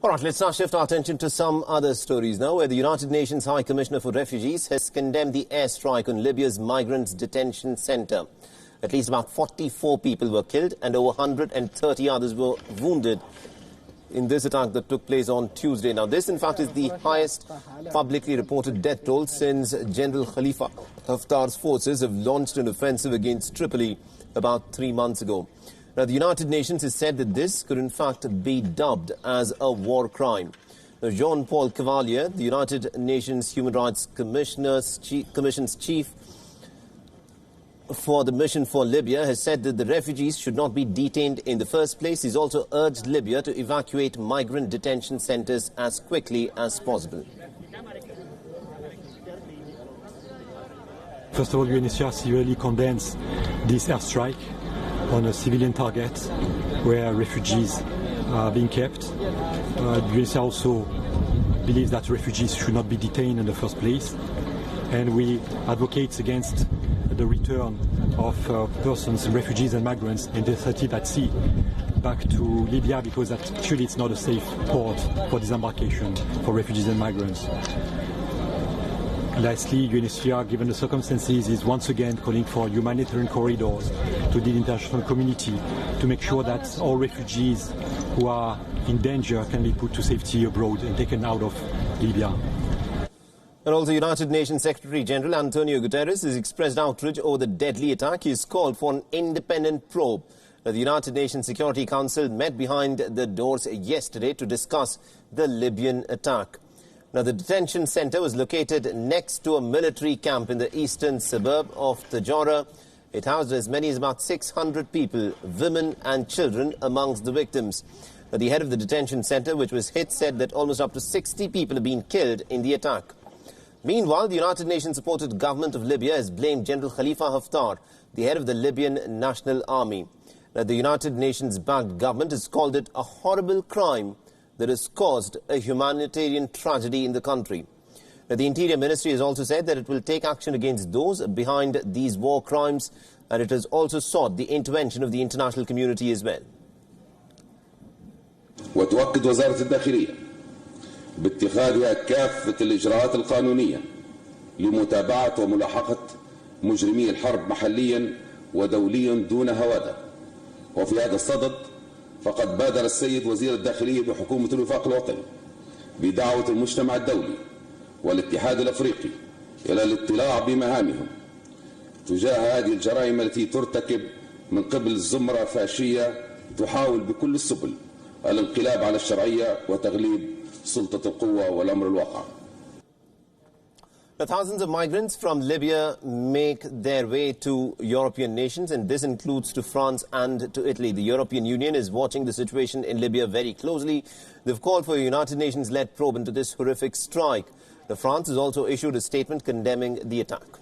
All right, let's now shift our attention to some other stories now, where the United Nations High Commissioner for Refugees has condemned the airstrike on Libya's migrants' detention centre. At least about 44 people were killed and over 130 others were wounded in this attack that took place on Tuesday. Now, this, in fact, is the highest publicly reported death toll since General Khalifa Haftar's forces have launched an offensive against Tripoli about 3 months ago. Now, the United Nations has said that this could, in fact, be dubbed as a war crime. Now, Jean-Paul Cavalier, the United Nations Human Rights Commission's chief for the mission for Libya, has said that the refugees should not be detained in the first place. He's also urged Libya to evacuate migrant detention centres as quickly as possible. First of all, UNHCR severely condemns this airstrike on a civilian target where refugees are being kept. UNHCR also believes that refugees should not be detained in the first place, and we advocate against the return of persons, refugees and migrants intercepted at sea back to Libya, because actually it's not a safe port for disembarkation for refugees and migrants. Lastly, UNHCR, given the circumstances, is once again calling for humanitarian corridors to the international community to make sure that all refugees who are in danger can be put to safety abroad and taken out of Libya. And also, United Nations Secretary General Antonio Guterres has expressed outrage over the deadly attack. He has called for an independent probe. The United Nations Security Council met behind the doors yesterday to discuss the Libyan attack. Now, the detention centre was located next to a military camp in the eastern suburb of Tajora. It housed as many as about 600 people, women and children amongst the victims. Now, the head of the detention centre, which was hit, said that almost up to 60 people have been killed in the attack. Meanwhile, the United Nations-supported government of Libya has blamed General Khalifa Haftar, the head of the Libyan National Army. Now, the United Nations-backed government has called it a horrible crime that has caused a humanitarian tragedy in the country. Now, the Interior Ministry has also said that it will take action against those behind these war crimes, and it has also sought the intervention of the international community as well. وتؤكد وزارة الداخلية باتخاذها كافة الإجراءات القانونية لمتابعة وملاحقة مجرمي الحرب محليا ودوليا دون هوادة. وفي هذا الصدد فقد بادر السيد وزير الداخلية بحكومة الوفاق الوطني بدعوة المجتمع الدولي والاتحاد الأفريقي إلى الاطلاع بمهامهم تجاه هذه الجرائم التي ترتكب من قبل الزمرة فاشية تحاول بكل السبل الانقلاب على الشرعية وتغليب سلطة القوة والأمر الواقع. The thousands of migrants from Libya make their way to European nations, and this includes to France and to Italy. The European Union is watching the situation in Libya very closely. They've called for a United Nations-led probe into this horrific strike. France has also issued a statement condemning the attack.